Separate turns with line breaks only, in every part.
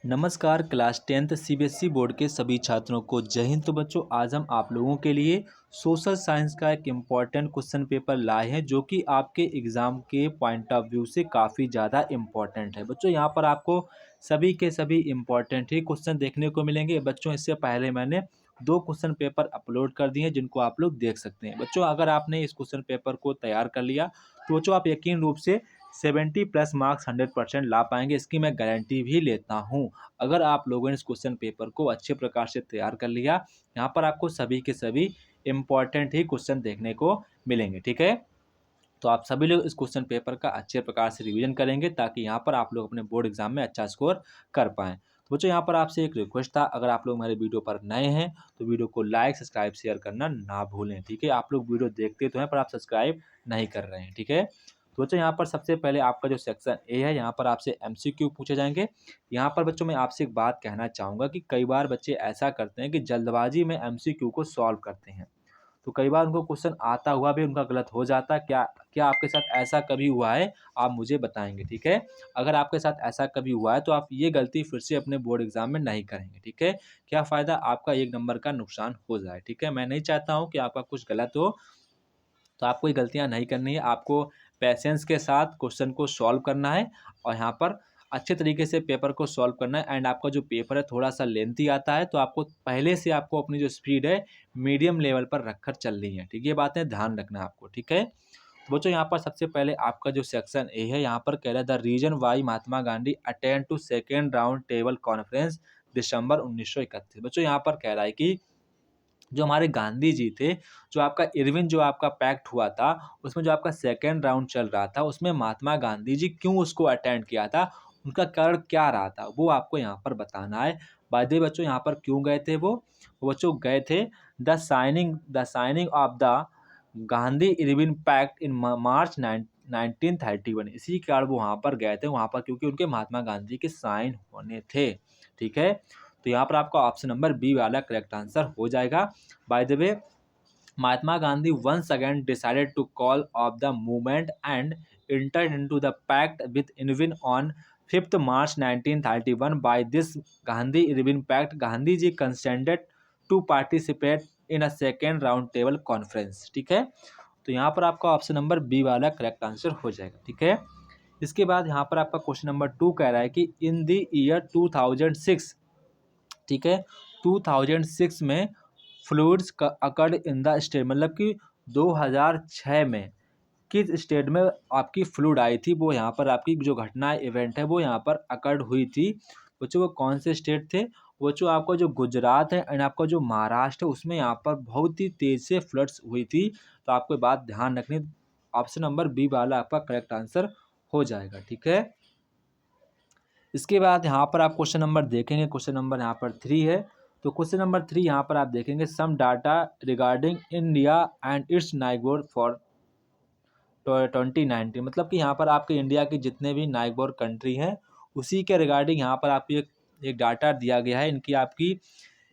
नमस्कार class 10th CBSE board के सभी छात्रों को जय हिंद। तो बच्चों, आज हम आप लोगों के लिए सोशल साइंस का एक इम्पॉर्टेंट क्वेश्चन पेपर लाए हैं जो कि आपके एग्ज़ाम के पॉइंट ऑफ व्यू से काफ़ी ज़्यादा इम्पॉर्टेंट है। बच्चों, यहाँ पर आपको सभी के सभी इम्पॉर्टेंट ही क्वेश्चन देखने को मिलेंगे। बच्चों, इससे पहले मैंने 2 क्वेश्चन पेपर अपलोड कर दिए हैं जिनको आप लोग देख सकते हैं। बच्चों, अगर आपने इस क्वेश्चन पेपर को तैयार कर लिया तो बच्चों आप यकीन रूप से 70 प्लस मार्क्स 100% ला पाएंगे, इसकी मैं गारंटी भी लेता हूँ। अगर आप लोगों ने इस क्वेश्चन पेपर को अच्छे प्रकार से तैयार कर लिया, यहाँ पर आपको सभी के सभी इम्पॉर्टेंट ही क्वेश्चन देखने को मिलेंगे। ठीक है, तो आप सभी लोग इस क्वेश्चन पेपर का अच्छे प्रकार से रिवीजन करेंगे ताकि यहाँ पर आप लोग अपने बोर्ड एग्जाम में अच्छा स्कोर कर पाएँ। तो बच्चों, यहाँ पर आपसे एक रिक्वेस्ट था, अगर आप लोग हमारे वीडियो पर नए हैं तो वीडियो को लाइक सब्सक्राइब शेयर करना ना भूलें। ठीक है, आप लोग वीडियो देखते तो हैं पर आप सब्सक्राइब नहीं कर रहे हैं। ठीक है, तो बच्चों, यहाँ पर सबसे पहले आपका जो सेक्शन ए है, यहाँ पर आपसे एमसीक्यू पूछे जाएंगे। यहाँ पर बच्चों मैं आपसे एक बात कहना चाहूँगा कि कई बार बच्चे ऐसा करते हैं कि जल्दबाजी में एमसीक्यू को सॉल्व करते हैं, तो कई बार उनको क्वेश्चन आता हुआ भी उनका गलत हो जाता है। क्या क्या आपके साथ ऐसा कभी हुआ है? आप मुझे बताएंगे। ठीक है, अगर आपके साथ ऐसा कभी हुआ है तो आप ये गलती फिर से अपने बोर्ड एग्जाम में नहीं करेंगे। ठीक है, क्या फ़ायदा आपका 1 नंबर का नुकसान हो जाए। ठीक है, मैं नहीं चाहता हूँ कि आपका कुछ गलत हो, तो आपको ये गलतियाँ नहीं करनी है। आपको पेशेंस के साथ क्वेश्चन को सॉल्व करना है और यहाँ पर अच्छे तरीके से पेपर को सॉल्व करना है। एंड आपका जो पेपर है थोड़ा-सा लेंथी आता है, तो आपको पहले से आपको अपनी जो स्पीड है मीडियम लेवल पर रखकर चलनी है। ठीक है, ये बातें ध्यान रखना है आपको। ठीक है, तो बच्चों, यहाँ पर सबसे पहले आपका जो सेक्शन ए है, यहाँ पर कह रहा है the reason why Mahatma Gandhi attend to second round table conference December 1931। बच्चों, यहाँ पर कह रहा है कि जो हमारे गांधी जी थे, जो आपका इरविन जो आपका पैक्ट हुआ था, उसमें जो आपका सेकंड राउंड चल रहा था, उसमें महात्मा गांधी जी क्यों उसको अटेंड किया था, उनका कारण क्या रहा था, वो आपको यहाँ पर बताना है। बाय द वे बच्चों, यहाँ पर क्यों गए थे वो बच्चों गए थे the signing of the Gandhi Irwin pact in March 1931। इसी कारण वो वहाँ पर गए थे, वहाँ पर क्योंकि उनके महात्मा गांधी के साइन होने थे। ठीक है, तो यहाँ पर आपका ऑप्शन नंबर बी वाला करेक्ट आंसर हो जाएगा। By the way, Mahatma Gandhi once again decided to call off the movement and entered into the pact with Irvin on 5th March 1931. By this Gandhi-Irvin pact, Gandhi ji consented to participate in a second round table conference. ठीक है, तो यहाँ पर आपका option number B वाला correct answer हो जाएगा। ठीक है, इसके बाद यहाँ पर आपका क्वेश्चन नंबर 2 कह रहा है कि इन द ईयर 2006, ठीक है, 2006 में फ्लूइड्स का अकर्ड इन द स्टेट, मतलब कि 2006 में किस स्टेट में आपकी फ्लूड आई थी, वो यहाँ पर आपकी जो घटना इवेंट है वो यहाँ पर अकर्ड हुई थी। बच्चों, वो कौन से स्टेट थे? बच्चों, आपका जो गुजरात है एंड आपका जो महाराष्ट्र है, उसमें यहाँ पर बहुत ही तेज़ से फ्लड्स हुई थी। तो आपको बात ध्यान रखनी, ऑप्शन नंबर बी वाला आपका करेक्ट आंसर हो जाएगा। ठीक है, इसके बाद यहाँ पर आप क्वेश्चन नंबर देखेंगे, क्वेश्चन नंबर यहाँ पर 3 है। तो क्वेश्चन नंबर 3 यहाँ पर आप देखेंगे some data regarding India and its neighbour for 2019, मतलब कि यहाँ पर आपके इंडिया की जितने भी नाइगबोर कंट्री हैं उसी के रिगार्डिंग यहाँ पर आपको एक डाटा दिया गया है। इनकी आपकी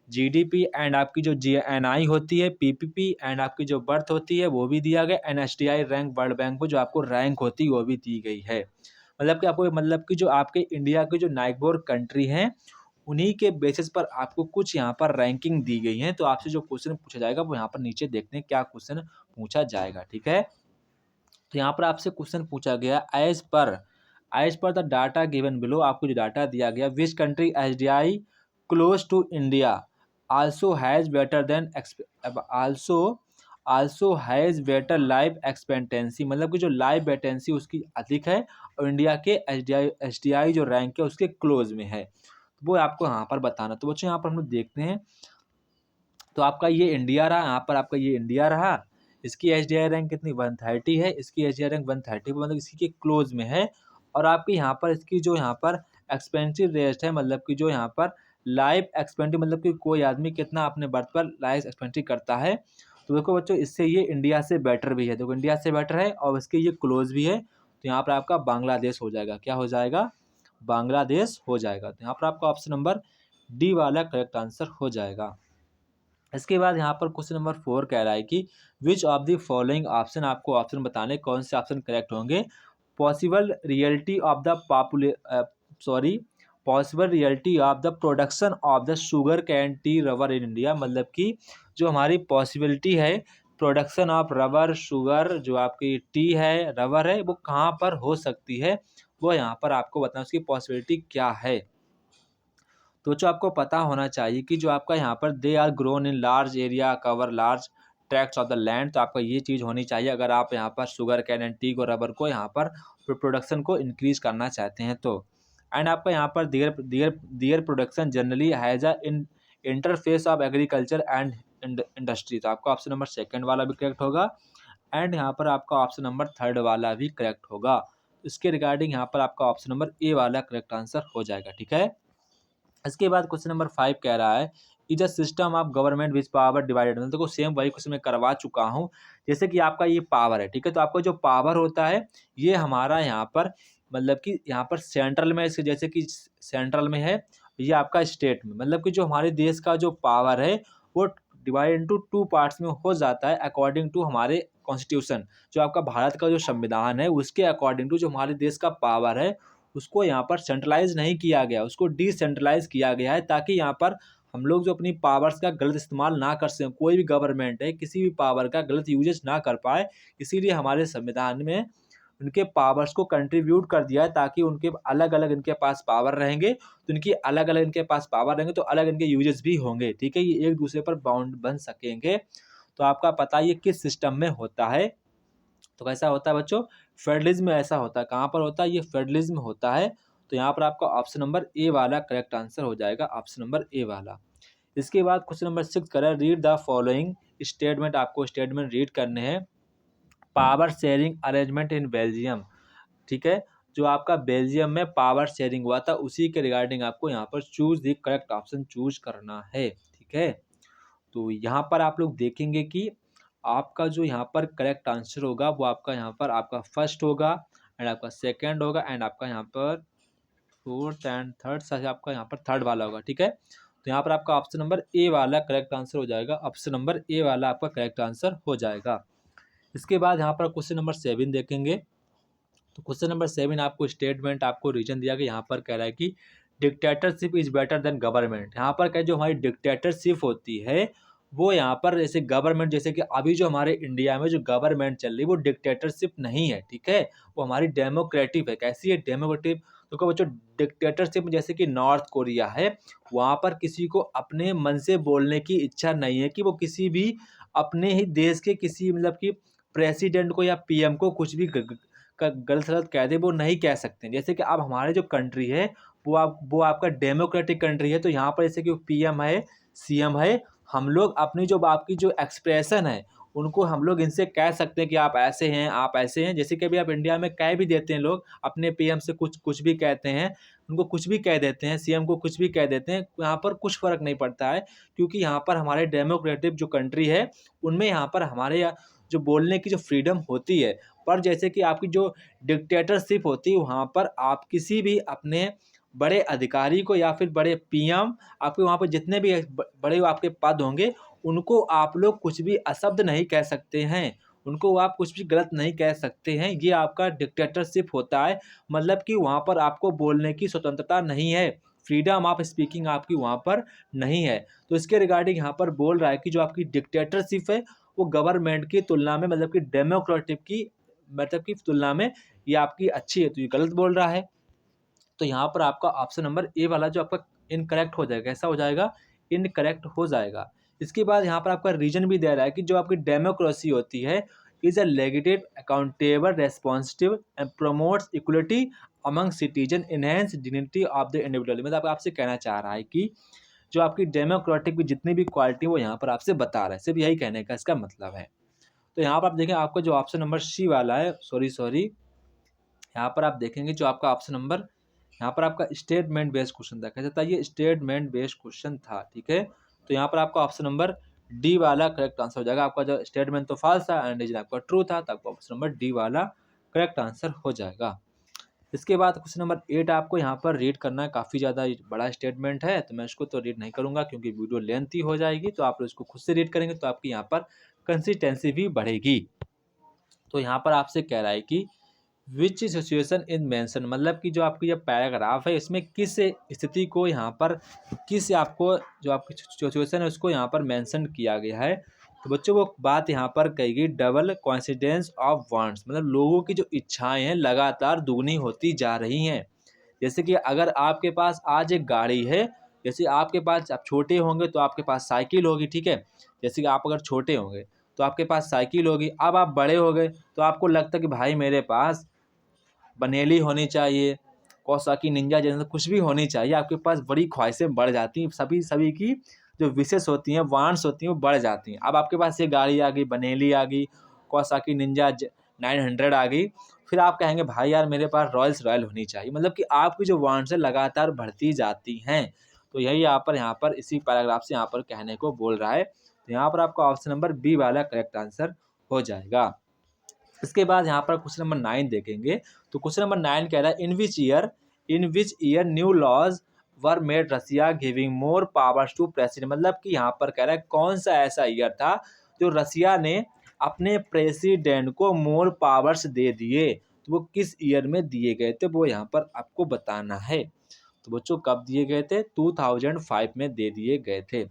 जीडीपी एंड आपकी जो जीएनआई होती है, पीपीपी एंड आपकी जो बर्थ होती है वो भी दिया गया। एनएसडीआई रैंक वर्ल्ड बैंक में जो आपको रैंक होती है वो भी दी गई है। मतलब कि आपको, मतलब कि जो आपके इंडिया के जो नाइगबोर कंट्री हैं उन्हीं के बेसिस पर आपको कुछ यहाँ पर रैंकिंग दी गई है। तो आपसे जो क्वेश्चन पूछा जाएगा वो यहाँ पर नीचे देखते हैं क्या क्वेश्चन पूछा जाएगा। ठीक है, तो यहाँ पर आपसे क्वेश्चन पूछा गया as per the data given below, आपको जो डाटा दिया गया, which country SDI close to India also has better than also has better life expectancy, मतलब कि जो लाइफ एक्सपेक्टेंसी उसकी अधिक है और इंडिया के एसडीआई जो रैंक है उसके क्लोज में है, तो वो आपको यहाँ पर बताना। तो बच्चों, यहाँ पर हम लोग देखते हैं, तो आपका ये इंडिया रहा, यहाँ पर आपका ये इंडिया रहा, इसकी एसडीआई रैंक कितनी 130 है, इसकी एसडीआई रैंक 130 मतलब इसी के क्लोज में है। और आपकी यहाँ पर इसकी जो यहाँ पर एक्सपेंसिव रेट है, मतलब कि जो यहाँ पर लाइफ एक्सपेंसिव, मतलब कि कोई आदमी कितना अपने बर्थ पर लाइफ एक्सपेंसिव करता है, तो देखो बच्चों इससे ये इंडिया से बेटर भी है। देखो इंडिया से बेटर है और इसके ये क्लोज भी है, तो यहाँ पर आपका बांग्लादेश हो जाएगा। क्या हो जाएगा? बांग्लादेश हो जाएगा। तो यहाँ पर आपका ऑप्शन नंबर डी वाला करेक्ट आंसर हो जाएगा। इसके बाद यहाँ पर क्वेश्चन नंबर 4 कह रहा है कि which of the following option, आपको ऑप्शन बताने कौन से ऑप्शन करेक्ट होंगे। Possible reality of the possible reality of the production of the sugar cane T rubber in India, मतलब कि जो हमारी पॉसिबिलिटी है प्रोडक्शन ऑफ रबर शुगर, जो आपकी टी है रबर है, वो कहाँ पर हो सकती है, वो यहाँ पर आपको बताना उसकी पॉसिबिलिटी क्या है। तो जो आपको पता होना चाहिए कि जो आपका यहाँ पर they are grown in large area cover large tracts of the land, तो आपका ये चीज़ होनी चाहिए अगर आप यहाँ पर शुगर कैन एंड टी को रबर को यहाँ पर प्रोडक्शन को इंक्रीज करना चाहते हैं तो। एंड आपका यहाँ पर there there there production generally has a in interface of agriculture and industry, तो आपका ऑप्शन नंबर सेकंड वाला भी करेक्ट होगा। एंड यहाँ पर आपका ऑप्शन नंबर थर्ड वाला भी करेक्ट होगा। इसके रिगार्डिंग यहाँ पर आपका ऑप्शन नंबर ए वाला करेक्ट आंसर हो जाएगा, ठीक है। इसके बाद क्वेश्चन नंबर 5 कह रहा है is a system of government which power divided, मतलब देखो सेम वही क्वेश्चन मैं करवा चुका हूँ। जैसे कि आपका ये पावर है, ठीक है, तो आपका जो पावर होता है ये हमारा यहाँ पर मतलब कि यहाँ पर सेंट्रल में, इसके जैसे कि सेंट्रल में है, ये आपका स्टेट में, मतलब कि जो हमारे देश का जो पावर है वो डिवाइड इनटू टू पार्ट्स में हो जाता है अकॉर्डिंग टू हमारे कॉन्स्टिट्यूशन। जो आपका भारत का जो संविधान है उसके अकॉर्डिंग टू जो हमारे देश का पावर है उसको यहाँ पर सेंट्रलाइज नहीं किया गया, उसको डिसेंट्रलाइज किया गया है, ताकि यहाँ पर हम लोग जो अपनी पावर्स का गलत इस्तेमाल ना कर सकें, कोई भी गवर्नमेंट है किसी भी पावर का गलत यूजेज ना कर पाए। इसीलिए हमारे संविधान में उनके पावर्स को कंट्रीब्यूट कर दिया है, ताकि उनके अलग अलग इनके पास पावर रहेंगे तो इनकी अलग अलग इनके पास पावर रहेंगे तो अलग इनके यूजेस भी होंगे, ठीक है, ये एक दूसरे पर बाउंड बन सकेंगे। तो आपका पता ये किस सिस्टम में होता है, तो कैसा होता है बच्चों, फेडरलिज्म में ऐसा होता है। कहाँ पर होता है, ये फेडरलिज्म में होता है। तो यहाँ पर आपका ऑप्शन नंबर ए वाला करेक्ट आंसर हो जाएगा, ऑप्शन नंबर ए वाला। इसके बाद क्वेश्चन नंबर 6 करें रीड द फॉलोइंग स्टेटमेंट, आपको स्टेटमेंट रीड करने हैं। Power sharing arrangement in Belgium, ठीक है, जो आपका बेल्जियम में पावर शेयरिंग हुआ था उसी के रिगार्डिंग आपको यहाँ पर choose the correct option choose करना है, ठीक है। तो यहाँ पर आप लोग देखेंगे कि आपका जो यहाँ पर करेक्ट आंसर होगा वो आपका यहाँ पर आपका फर्स्ट होगा एंड आपका सेकंड होगा एंड आपका यहाँ पर फोर्थ एंड थर्ड, सही आपका यहाँ पर थर्ड वाला होगा, ठीक है। तो यहाँ पर आपका ऑप्शन नंबर ए वाला करेक्ट आंसर हो जाएगा, ऑप्शन नंबर ए वाला आपका करेक्ट आंसर हो जाएगा। इसके बाद यहाँ पर क्वेश्चन नंबर 7 देखेंगे। तो क्वेश्चन नंबर 7 आपको स्टेटमेंट आपको रीजन दिया गया, यहाँ पर कह रहा है कि dictatorship is better than government. यहाँ पर क्या जो हमारी डिक्टेटरशिप होती है वो यहाँ पर जैसे गवर्नमेंट, जैसे कि अभी जो हमारे इंडिया में जो गवर्नमेंट चल रही है वो डिक्टेटरशिप नहीं है, ठीक है, वो हमारी डेमोक्रेटिक है। कैसी है डेमोक्रेटिक, तो क्या बच्चों डिक्टेटरशिप जैसे कि नॉर्थ कोरिया है, वहाँ पर किसी को अपने मन से बोलने की इच्छा नहीं है कि वो किसी भी अपने ही देश के किसी मतलब कि प्रेसिडेंट को या पीएम को कुछ भी गलत सलत कह दे, वो नहीं कह सकते। जैसे कि अब हमारे जो कंट्री है वो आपका डेमोक्रेटिक कंट्री है, तो यहाँ पर जैसे कि पीएम है सीएम है, हम लोग अपनी जो आपकी जो एक्सप्रेशन है उनको हम लोग इनसे कह सकते हैं कि आप ऐसे हैं आप ऐसे हैं। जैसे कि अभी आप इंडिया में कह भी देते हैं, लोग अपने पीएम से कुछ कुछ भी कहते हैं, उनको कुछ भी कह देते हैं, सीएम को कुछ भी कह देते हैं, यहाँ पर कुछ फ़र्क नहीं पड़ता है, क्योंकि यहाँ पर हमारे डेमोक्रेटिक जो कंट्री है उनमें यहाँ पर हमारे जो बोलने की जो फ्रीडम होती है। पर जैसे कि आपकी जो डिक्टेटरशिप होती है वहाँ पर आप किसी भी अपने बड़े अधिकारी को या फिर बड़े पीएम, आपके वहाँ पर जितने भी बड़े आपके पद होंगे उनको आप लोग कुछ भी अशब्द नहीं कह सकते हैं, उनको आप कुछ भी गलत नहीं कह सकते हैं। ये आपका डिक्टेटरशिप होता है, मतलब कि वहाँ पर आपको बोलने की स्वतंत्रता नहीं है, फ्रीडम ऑफ स्पीकिंग आपकी वहाँ पर नहीं है। तो इसके रिगार्डिंग यहाँ पर बोल रहा है कि जो आपकी डिक्टेटरशिप है वो गवर्नमेंट की तुलना में मतलब कि डेमोक्रेटिक की मतलब की तुलना में ये आपकी अच्छी है, तो ये गलत बोल रहा है। तो यहाँ पर आपका ऑप्शन नंबर ए वाला जो आपका इनकरेक्ट हो जाएगा, ऐसा हो जाएगा, इनकरेक्ट हो जाएगा। इसके बाद यहाँ पर आपका रीजन भी दे रहा है कि जो आपकी डेमोक्रेसी होती है is a legitive accountable responsitive and promotes equality among citizen enhance dignity of the individual, मतलब आपसे कहना चाह रहा है कि जो आपकी डेमोक्रेटिक की जितनी भी क्वालिटी वो यहाँ पर आपसे बता रहा है, सिर्फ यही कहने का इसका मतलब है। तो यहाँ पर आप देखें आपका जो ऑप्शन नंबर सी वाला है, सॉरी यहाँ पर आप देखेंगे जो आपका ऑप्शन नंबर यहाँ पर आपका स्टेटमेंट बेस्ड क्वेश्चन था, कैसा था ये, स्टेटमेंट बेस्ड क्वेश्चन था, ठीक है। तो यहाँ पर आपका ऑप्शन नंबर डी वाला करेक्ट आंसर हो जाएगा। आपका जो स्टेटमेंट तो फॉल्स था एंड आपका ट्रू था, तो आपका ऑप्शन नंबर डी वाला करेक्ट आंसर हो जाएगा। इसके बाद क्वेश्चन नंबर 8 आपको यहाँ पर रीड करना है, काफ़ी ज़्यादा बड़ा स्टेटमेंट है तो मैं इसको तो रीड नहीं करूँगा क्योंकि वीडियो लेंथी हो जाएगी, तो आप लोग इसको खुद से रीड करेंगे तो आपकी यहाँ पर कंसिस्टेंसी भी बढ़ेगी। तो यहाँ पर आपसे कह रहा है कि विच सिचुएशन इन मेंशन, मतलब कि जो आपकी जो पैराग्राफ है इसमें किस स्थिति को यहाँ पर किस आपको जो आपकी सिचुएशन है उसको यहाँ पर मेंशन किया गया है। तो बच्चों वो बात यहाँ पर कही गई डबल कोइंसिडेंस ऑफ वांट्स, मतलब लोगों की जो इच्छाएं हैं लगातार दुगनी होती जा रही हैं। जैसे कि अगर आपके पास आज एक गाड़ी है, जैसे आपके पास आप छोटे होंगे तो आपके पास साइकिल होगी, ठीक है। जैसे कि आप अगर छोटे होंगे तो आपके पास साइकिल होगी, अब आप बड़े हो गए तो आपको लगता है कि भाई मेरे पास बनेली होनी चाहिए, कौसाकी निंजा जैसे कुछ भी होनी चाहिए। आपके पास बड़ी ख्वाहिशें बढ़ जाती हैं, सभी सभी की जो विशेष होती हैं, वांट्स होती हैं, वो बढ़ जाती हैं। अब आपके पास ये गाड़ी आ गई, बनेली आ गई, कौसाकी निंजा 900 आ गई, फिर आप कहेंगे भाई यार मेरे पास रॉयल्स रॉयल होनी चाहिए। मतलब कि आपकी जो वांट्स है लगातार बढ़ती जाती हैं। तो यही यहाँ पर इसी पैराग्राफ से यहाँ पर कहने को बोल रहा है। तो यहाँ पर आपका ऑप्शन नंबर बी वाला करेक्ट आंसर हो जाएगा। इसके बाद यहाँ पर क्वेश्चन नंबर 9 देखेंगे। तो क्वेश्चन नंबर 9 कह रहा है in which year new laws were made Russia giving more powers to president, मतलब कि यहाँ पर कह रहा है कौन सा ऐसा ईयर था जो रसिया ने अपने प्रेसिडेंट को मोर पावर्स दे दिए। तो वो किस ईयर में दिए गए थे वो यहाँ पर आपको बताना है। तो बच्चों कब दिए गए थे? 2005 में दे दिए गए थे।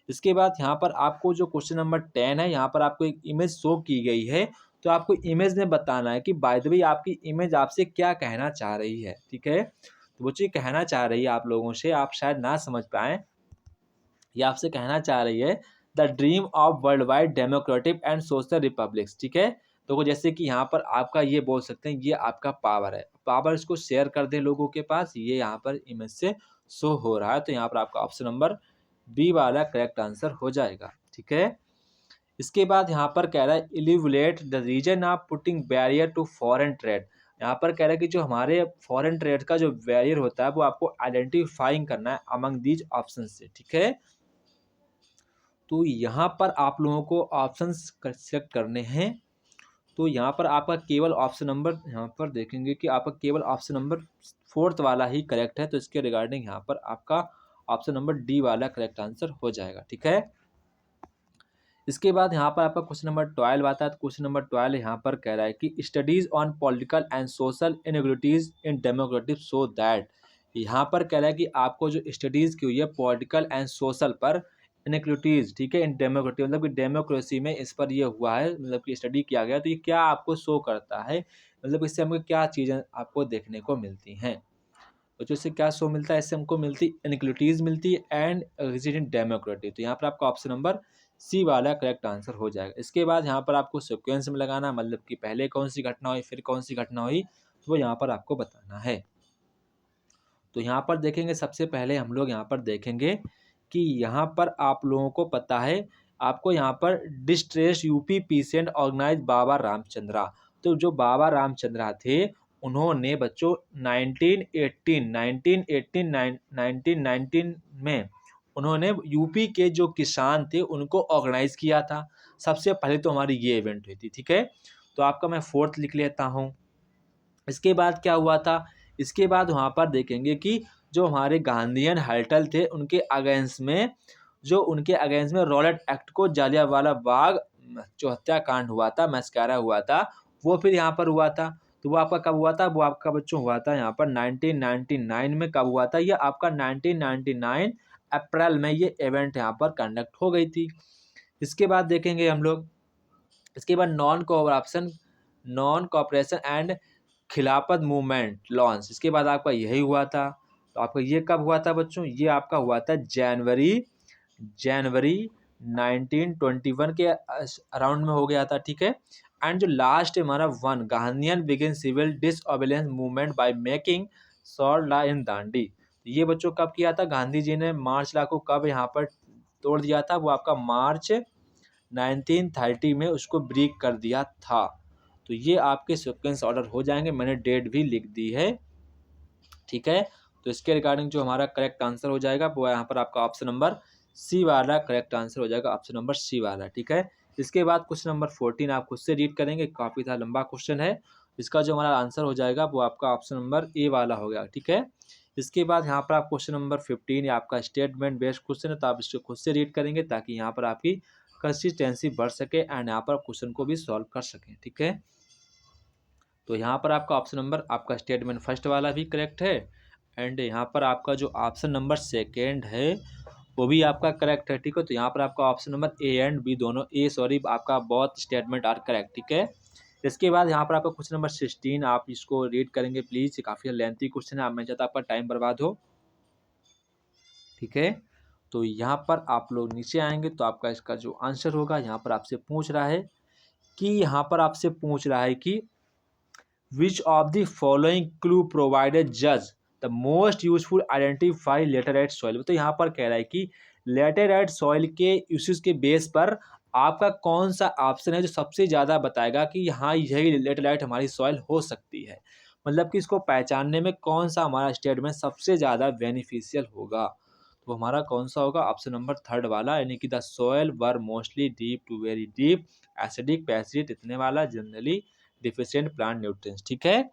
इसके बाद यहाँ पर आपको जो क्वेश्चन नंबर 10 है, यहाँ पर आपको एक इमेज शो की गई है। तो आपको इमेज में बताना है कि बाय द वे आपकी इमेज आपसे क्या कहना चाह रही है, ठीक है। तो बच्चों ये कहना चाह रही है आप लोगों से, आप शायद ना समझ पाएँ, ये आपसे कहना चाह रही है the dream of world wide democratic and social republics, ठीक है। तो वो जैसे कि यहाँ पर आपका ये बोल सकते हैं ये आपका पावर है, पावर इसको शेयर कर दें लोगों के पास, ये यहाँ पर इमेज से शो हो रहा है। तो यहाँ पर आपका ऑप्शन नंबर बी वाला करेक्ट आंसर हो जाएगा, ठीक है। इसके बाद यहाँ पर कह रहा है eliminate the reason of putting barrier to foreign trade, यहाँ पर कह रहा है कि जो हमारे फॉरेन ट्रेड का जो बैरियर होता है वो आपको आइडेंटिफाइंग करना है अमंग दीज ऑप्शन से, ठीक है। तो यहाँ पर आप लोगों को ऑप्शंस सेलेक्ट करने हैं। तो यहाँ पर आपका केवल ऑप्शन नंबर यहाँ पर देखेंगे कि आपका केवल ऑप्शन नंबर 4th वाला ही करेक्ट है। तो इसके रिगार्डिंग यहाँ पर आपका ऑप्शन नंबर डी वाला करेक्ट आंसर हो जाएगा, ठीक है। इसके बाद यहाँ पर आपका क्वेश्चन नंबर 12 आता है। तो क्वेश्चन नंबर 12 यहाँ पर कह रहा है कि studies on political and social inequalities in democratic so that, यहाँ पर कह रहा है कि आपको जो स्टडीज की हुई है पॉलिटिकल एंड सोशल पर इनइक्वालिटीज, ठीक है, इन डेमोक्रेटिक, मतलब कि डेमोक्रेसी में इस पर ये हुआ है, मतलब कि स्टडी किया गया। तो ये क्या आपको शो करता है, मतलब इससे हमको क्या चीज़ें आपको देखने को मिलती हैं। तो जो इससे क्या शो मिलता है, इससे हमको मिलती इनइक्वालिटीज मिलती है एंड एग्जिस्टिंग डेमोक्रेटिक। तो यहाँ पर आपका ऑप्शन नंबर सी वाला करेक्ट आंसर हो जाएगा। इसके बाद यहाँ पर आपको सिक्वेंस में लगाना, मतलब कि पहले कौन सी घटना हुई फिर कौन सी घटना हुई, तो वो यहाँ पर आपको बताना है। तो यहाँ पर देखेंगे सबसे पहले हम लोग यहाँ पर देखेंगे कि यहाँ पर आप लोगों को पता है, आपको यहाँ पर डिस्ट्रेस यूपी पीसेंट ऑर्गेनाइज बाबा रामचंद्रा। तो जो बाबा रामचंद्रा थे उन्होंने बच्चों 1919 में उन्होंने यूपी के जो किसान थे उनको ऑर्गेनाइज किया था। सबसे पहले तो हमारी ये इवेंट हुई थी, ठीक है। तो आपका मैं 4th लिख लेता हूँ। इसके बाद क्या हुआ था, इसके बाद वहाँ पर देखेंगे कि जो हमारे गांधीयन हल्टल थे उनके अगेंस्ट में रॉलेट एक्ट को जालियांवाला बाग जो हत्याकांड हुआ था, मैस्कारा हुआ था, वो फिर यहाँ पर हुआ था। तो वो आपका कब हुआ था, वो आपका बच्चों हुआ था यहाँ पर 1999 में। कब हुआ था ये आपका 1999 अप्रैल में ये इवेंट यहाँ पर कंडक्ट हो गई थी। इसके बाद देखेंगे हम लोग, इसके बाद नॉन कोऑपरेशन एंड खिलाफत मूवमेंट लॉन्च, इसके बाद आपका यही हुआ था। तो आपका ये कब हुआ था बच्चों, ये आपका हुआ था जनवरी 1921 के अराउंड में हो गया था, ठीक है। एंड जो लास्ट हमारा one Gandhian begin civil disobedience movement by making salt law in Dandi, ये बच्चों कब किया था, गांधी जी ने मार्च लॉ को कब यहाँ पर तोड़ दिया था, वो आपका मार्च 1930 में उसको ब्रेक कर दिया था। तो ये आपके सीक्वेंस ऑर्डर हो जाएंगे, मैंने डेट भी लिख दी है, ठीक है। तो इसके रिगार्डिंग जो हमारा करेक्ट आंसर हो जाएगा वो यहाँ पर आपका ऑप्शन नंबर सी वाला करेक्ट आंसर हो जाएगा, ऑप्शन नंबर सी वाला, ठीक है। इसके बाद क्वेश्चन नंबर 14 आप खुद से रीड करेंगे, काफ़ी था लंबा क्वेश्चन है। इसका जो हमारा आंसर हो जाएगा वो आपका ऑप्शन नंबर ए वाला हो गया, ठीक है। इसके बाद यहाँ पर आप क्वेश्चन नंबर 15 या आपका स्टेटमेंट बेस्ड क्वेश्चन है, तो आप इसको खुद से रीड करेंगे ताकि यहाँ पर आपकी कंसिस्टेंसी बढ़ सके एंड यहाँ पर क्वेश्चन को भी सॉल्व कर सकें, ठीक है। तो यहाँ पर आपका ऑप्शन नंबर आपका स्टेटमेंट फर्स्ट वाला भी करेक्ट है, एंड यहाँ पर आपका जो ऑप्शन नंबर सेकेंड है वो भी आपका करेक्ट है, ठीक है। तो यहाँ पर आपका option number A and B दोनों आपका बहुत स्टेटमेंट आर करेक्ट, ठीक है। इसके बाद यहाँ पर आपका क्वेश्चन नंबर 16, आप इसको रीड करेंगे प्लीज, काफ़ी लेंथी क्वेश्चन है, आप मैं चाहता आपका टाइम बर्बाद हो, ठीक है। तो यहाँ पर आप लोग नीचे आएंगे तो आपका इसका जो आंसर होगा, यहाँ पर आपसे पूछ रहा है कि which of the following clue provided जज the most useful identify laterite soil. तो यहाँ पर कह रहा है कि लेटेराइट सॉइल के यूसेज के बेस पर आपका कौन सा ऑप्शन है जो सबसे ज़्यादा बताएगा कि हाँ यही लेटेराइट हमारी सॉइल हो सकती है, मतलब कि इसको पहचानने में कौन सा हमारा स्टेटमेंट सबसे ज़्यादा बेनिफिशियल होगा। तो हमारा कौन सा होगा, ऑप्शन नंबर थर्ड वाला, यानी कि the soil were mostly deep to very deep, acidic पैसिड इतने वाला, जनरली डिफिशिएंट प्लांट न्यूट्रिएंट्स, ठीक है।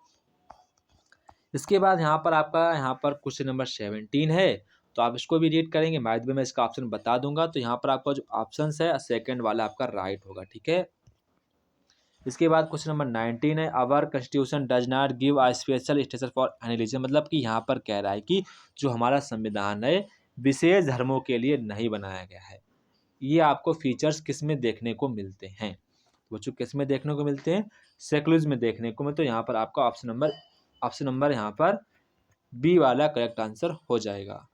इसके बाद यहाँ पर क्वेश्चन नंबर 17 है, तो आप इसको भी रीड करेंगे, बाद में इसका ऑप्शन बता दूंगा। तो यहाँ पर आपका जो ऑप्शन है सेकंड वाला आपका राइट होगा, ठीक है। इसके बाद क्वेश्चन नंबर 19 है, our constitution does not give a special status for any religion. मतलब कि यहाँ पर कह रहा है कि जो हमारा संविधान है विशेष धर्मों के लिए नहीं बनाया गया है। ये आपको फीचर्स किस में देखने को मिलते हैं, बच्चों किस में देखने को मिलते हैं, सेक्युलरिज्म में देखने को मिलते हैं। तो यहाँ पर आपका ऑप्शन नंबर यहाँ पर बी वाला करेक्ट आंसर हो जाएगा।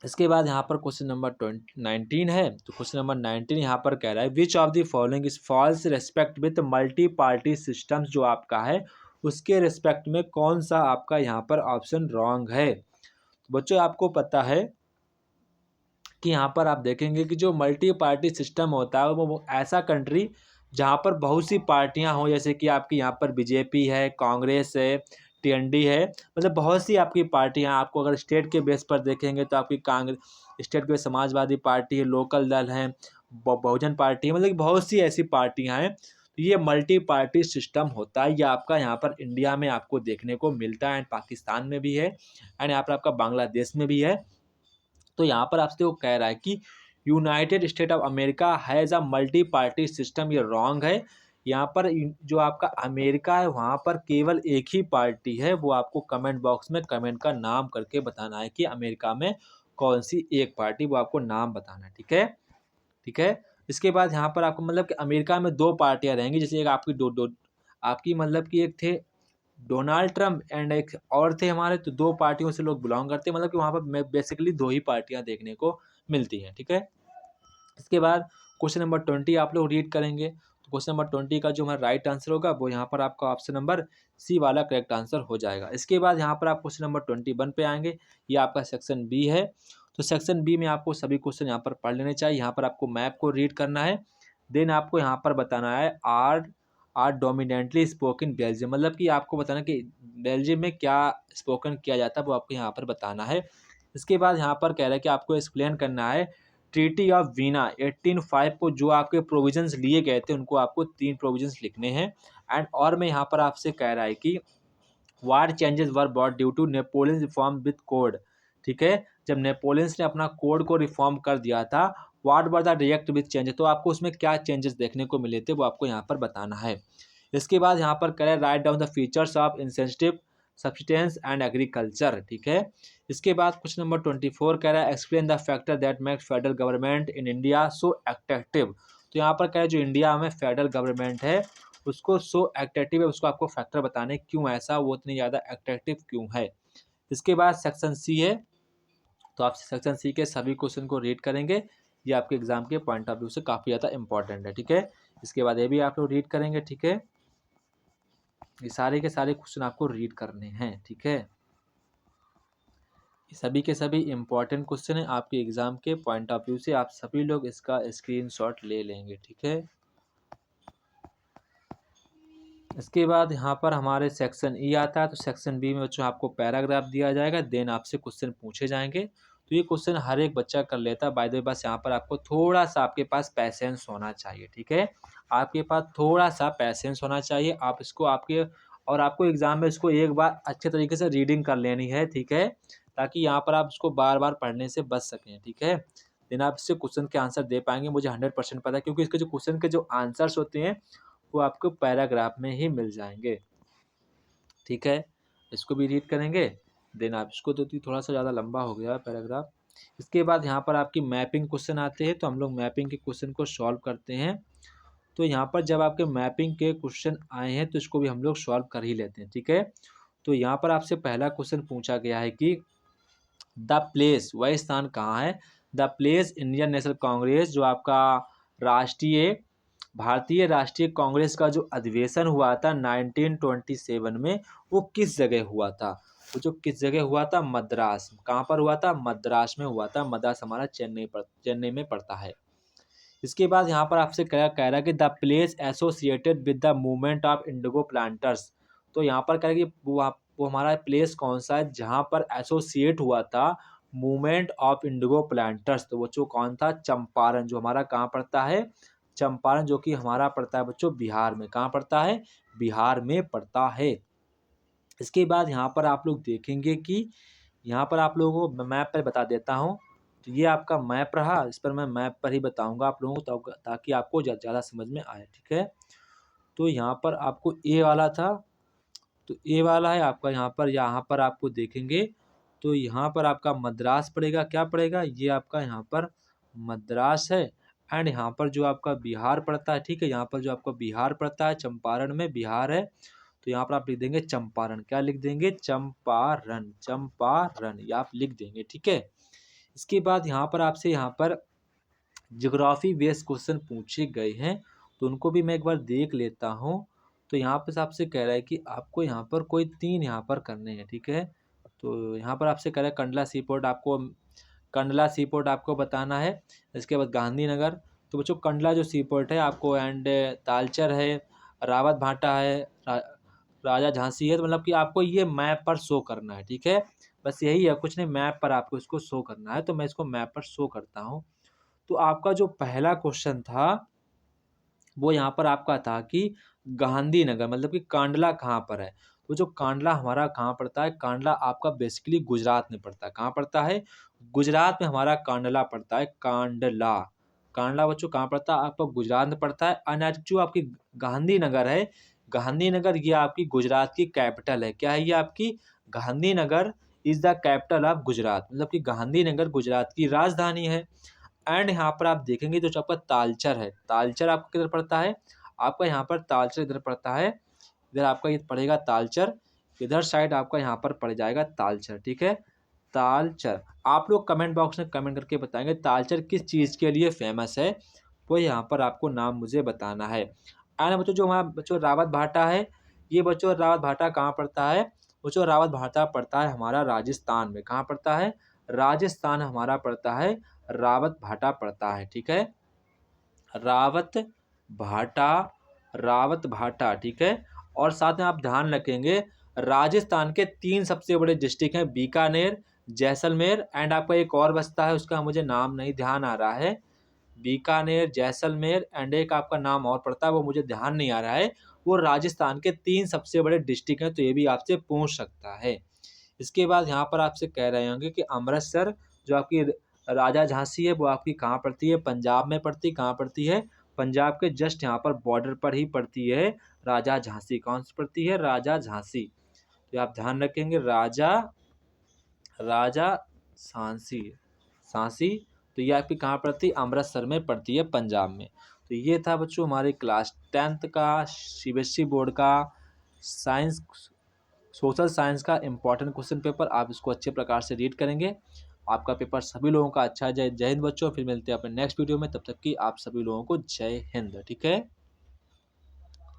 इसके बाद यहाँ पर क्वेश्चन नंबर 19 है, तो क्वेश्चन नंबर 19 यहाँ पर कह रहा है which of the following is false respect with multi party systems. जो आपका है उसके रेस्पेक्ट में कौन सा आपका यहाँ पर ऑप्शन रॉन्ग है। तो बच्चों आपको पता है कि यहाँ पर आप देखेंगे कि जो मल्टी पार्टी सिस्टम होता है वो ऐसा कंट्री जहाँ पर बहुत सी पार्टियाँ हों, जैसे कि आपकी यहाँ पर बीजेपी है, कांग्रेस है, टीएनडी है, मतलब बहुत सी आपकी पार्टियाँ। आपको अगर स्टेट के बेस पर देखेंगे तो आपकी कांग्रेस स्टेट पे समाजवादी पार्टी है, लोकल दल है, बहुजन पार्टी है, मतलब कि बहुत सी ऐसी पार्टियाँ हैं। तो ये मल्टी पार्टी सिस्टम होता है, ये आपका यहाँ पर इंडिया में आपको देखने को मिलता है, एंड पाकिस्तान में भी है, एंड यहाँ पर आपका बांग्लादेश में भी है। तो यहाँ पर आपसे वो कह रहा है कि United state of America has a multi party system, ये रॉन्ग है। यहाँ पर जो आपका अमेरिका है वहाँ पर केवल एक ही पार्टी है, वो आपको कमेंट बॉक्स में कमेंट का नाम करके बताना है कि अमेरिका में कौन सी एक पार्टी, वो आपको नाम बताना है, ठीक है, ठीक है। इसके बाद यहाँ पर आपको मतलब कि अमेरिका में दो पार्टियाँ रहेंगी, जैसे एक आपकी दो आपकी मतलब कि एक थे डोनाल्ड ट्रम्प एंड एक और थे हमारे, तो दो पार्टियों से लोग बिलोंग करते हैं, मतलब कि वहाँ पर बेसिकली दो ही पार्टियाँ देखने को मिलती हैं, ठीक है। इसके बाद क्वेश्चन नंबर 20 आप लोग रीड करेंगे, तो क्वेश्चन नंबर 20 का जो हमारा राइट आंसर होगा वो यहाँ पर आपका ऑप्शन नंबर सी वाला करेक्ट आंसर हो जाएगा। इसके बाद यहाँ पर आप क्वेश्चन नंबर 21 पे आएंगे, ये आपका सेक्शन बी है। तो सेक्शन बी में आपको सभी क्वेश्चन यहाँ पर पढ़ लेने चाहिए। यहाँ पर आपको मैप को रीड करना है, देन आपको यहाँ पर बताना है आर डोमिनेंटली स्पोकन बेल्जियम, मतलब कि आपको बताना कि बेल्जियम में क्या स्पोकन किया जाता है वो आपको यहाँ पर बताना है। इसके बाद यहाँ पर कह रहा है कि आपको एक्सप्लेन करना है ट्रीटी ऑफ वीना 1805 को, जो आपके प्रोविजंस लिए गए थे उनको आपको 3 प्रोविजंस लिखने हैं। एंड और मैं यहाँ पर आपसे कह रहा है कि war changes were brought due to Napoleon reform with code, ठीक है। जब नेपोलियंस ने अपना कोड को रिफॉर्म कर दिया था, what were the react with changes, तो आपको उसमें क्या चेंजेस देखने को मिले थे वो आपको यहाँ पर बताना है। इसके बाद यहाँ पर करें write down the features of insensitive substance and agriculture, ठीक है। इसके बाद क्वेश्चन नंबर 24 कह रहा है explain the factor that makes federal government in India so attractive. तो यहाँ पर कह रहा है जो इंडिया में फेडरल गवर्नमेंट है उसको सो अट्रैक्टिव है, उसको आपको फैक्टर बताने क्यों ऐसा वो इतनी ज़्यादा अट्रैक्टिव क्यों है। इसके बाद सेक्शन सी है, तो आप सेक्शन सी के सभी क्वेश्चन को रीड करेंगे, ये आपके एग्जाम के पॉइंट ऑफ व्यू से काफ़ी ज़्यादा इंपॉर्टेंट है, ठीक है। इसके बाद ये भी आप लोग रीड करेंगे, ठीक है। ये सारे के सारे क्वेश्चन आपको रीड करने हैं, ठीक है। सभी के सभी इम्पॉर्टेंट क्वेश्चन है आपके एग्जाम के पॉइंट ऑफ व्यू से, आप सभी लोग इसका स्क्रीनशॉट ले लेंगे, ठीक है। इसके बाद यहाँ पर हमारे सेक्शन ई आता है, तो सेक्शन बी में बच्चों आपको पैराग्राफ दिया जाएगा, देन आपसे क्वेश्चन पूछे जाएंगे। तो ये क्वेश्चन हर एक बच्चा कर लेता है, बाय द वे बस यहाँ पर आपको थोड़ा सा आपके पास पैसेंस होना चाहिए, ठीक है। आपके पास थोड़ा सा पैसेंस होना चाहिए, आप इसको आपको एग्जाम में इसको एक बार अच्छे तरीके से रीडिंग कर लेनी है, ठीक है, ताकि यहाँ पर आप इसको बार बार पढ़ने से बच सकें, ठीक है। देन आप इससे क्वेश्चन के आंसर दे पाएंगे, मुझे 100% पता है, क्योंकि इसके जो क्वेश्चन के जो आंसर्स होते हैं वो आपको पैराग्राफ में ही मिल जाएंगे। ठीक है, इसको भी रीड करेंगे। देन आप इसको तो थोड़ा सा ज़्यादा लंबा हो गया पैराग्राफ। इसके बाद यहाँ पर आपकी मैपिंग क्वेश्चन आते हैं, तो हम लोग मैपिंग के क्वेश्चन को सॉल्व करते हैं। तो यहाँ पर जब आपके मैपिंग के क्वेश्चन आए हैं तो इसको भी हम लोग सॉल्व कर ही लेते हैं। ठीक है, तो यहाँ पर आपसे पहला क्वेश्चन पूछा गया है कि द प्लेस, वह स्थान कहाँ है, the place Indian national Congress, जो आपका भारतीय राष्ट्रीय कांग्रेस का जो अधिवेशन हुआ था 1927 में, वो किस जगह हुआ था। वो जो किस जगह हुआ था, मद्रास। कहाँ पर हुआ था, मद्रास में हुआ था। मद्रास हमारा चेन्नई में पड़ता है। इसके बाद यहाँ पर आपसे कह रहा है कि the place associated with the movement of Indigo planters. तो यहाँ पर कह रहा है कि वो हमारा प्लेस कौन सा है जहाँ पर एसोसिएट हुआ था मूवमेंट ऑफ इंडिगो प्लांटर्स। तो बच्चों कौन था, चंपारण, जो हमारा कहाँ पड़ता है, चंपारण, जो कि हमारा पड़ता है बच्चों बिहार में। कहाँ पड़ता है, बिहार में पड़ता है। इसके बाद यहाँ पर आप लोग देखेंगे कि यहाँ पर आप लोगों को मैप पर बता देता हूँ। तो ये आपका मैप रहा, इस पर मैं मैप पर ही बताऊंगा आप लोगों को ताकि आपको ज़्यादा समझ में आए। ठीक है, तो यहाँ पर आपको ए वाला था, तो ए वाला है आपका। यहाँ पर आपको देखेंगे तो यहाँ पर आपका मद्रास पड़ेगा। क्या पड़ेगा, ये आपका यहाँ पर मद्रास है। एंड यहाँ पर जो आपका बिहार पड़ता है, ठीक है, यहाँ पर जो आपका बिहार पड़ता है, चंपारण में बिहार है, तो यहाँ पर आप लिख देंगे चंपारण। क्या लिख देंगे, चंपारण, चंपारण, ये आप लिख देंगे। ठीक है, इसके बाद यहाँ पर आपसे यहाँ पर ज्योग्राफी बेस्ड क्वेश्चन पूछे गए हैं, तो उनको भी मैं एक बार देख लेता हूँ। तो यहाँ पर आपसे कह रहा है कि आपको यहाँ पर कोई 3 यहाँ पर करने हैं। ठीक है, तो यहाँ पर आपसे कह रहा है कंडला सी पोर्ट आपको बताना है। इसके बाद गांधीनगर, तो बच्चों कंडला जो सी पोर्ट है आपको, एंड तालचर है, रावत भाटा है, राजा झांसी है। तो मतलब कि आपको ये मैप पर शो करना है। ठीक है, बस यही है, कुछ नहीं, मैप पर आपको इसको शो करना है। तो मैं इसको मैप पर शो करता हूँ। तो आपका जो पहला क्वेश्चन था वो यहाँ पर आपका था कि गांधीनगर मतलब कि कांडला कहाँ पर है। तो जो कांडला हमारा कहाँ पड़ता है, कांडला आपका बेसिकली गुजरात में पड़ता है। कहाँ पड़ता है, गुजरात में हमारा कांडला पड़ता है। कांडला, कांडला बच्चों कहाँ पड़ता है, आपका गुजरात में पड़ता है। और जो आपकी गांधीनगर है, गांधीनगर ये आपकी गुजरात की कैपिटल है। क्या है ये आपकी, Gandhinagar is the capital of Gujarat, मतलब कि गांधीनगर गुजरात की राजधानी है। एंड यहाँ पर आप देखेंगे तो आपका तालचर है, तालचर आपका किधर पड़ता है, आपका यहाँ पर तालचर इधर पड़ता है। इधर आपका ये पड़ेगा तालचर, इधर साइड आपका यहाँ पर पड़ जाएगा तालचर। ठीक है, तालचर। आप लोग कमेंट बॉक्स में कमेंट करके बताएंगे तालचर किस चीज़ के लिए फेमस है, वो यहाँ पर आपको नाम मुझे बताना है। एंड बच्चों जो हमारा बच्चों रावत भाटा है, ये बच्चों रावत भाटा कहाँ पड़ता है, बच्चों रावत भाटा पड़ता है हमारा राजस्थान में। कहाँ पड़ता है, राजस्थान हमारा पड़ता है, रावत भाटा पड़ता है। ठीक है, रावत भाटा, रावत भाटा। ठीक है, और साथ में आप ध्यान रखेंगे राजस्थान के 3 सबसे बड़े डिस्ट्रिक्ट हैं, बीकानेर, जैसलमेर, एंड आपका एक और बस्ता है, उसका मुझे नाम नहीं ध्यान आ रहा है। बीकानेर, जैसलमेर, एंड एक आपका नाम और पड़ता है, वो मुझे ध्यान नहीं आ रहा है। वो राजस्थान के 3 सबसे बड़े डिस्ट्रिक्ट हैं, तो ये भी आपसे पूछ सकता है। इसके बाद यहाँ पर आपसे कह रहे होंगे कि अमृतसर जो आपकी राजा झांसी है वो आपकी कहाँ पड़ती है, पंजाब में पड़ती है। कहाँ पड़ती है, पंजाब के जस्ट यहाँ पर बॉर्डर पर ही पड़ती है राजा झांसी। कौन सी पड़ती है, राजा झांसी। तो आप ध्यान रखेंगे राजा झांसी, झांसी। तो ये आपकी कहाँ पड़ती है, अमृतसर में पड़ती है, पंजाब में। तो ये था बच्चों हमारे क्लास 10th का सीबीएसई बोर्ड का साइंस, सोशल साइंस का इम्पॉर्टेंट क्वेश्चन पेपर। आप इसको अच्छे प्रकार से रीड करेंगे, आपका पेपर सभी लोगों का अच्छा है। जय हिंद बच्चों, फिर मिलते हैं अपने नेक्स्ट वीडियो में, तब तक कि आप सभी लोगों को जय हिंद। ठीक है।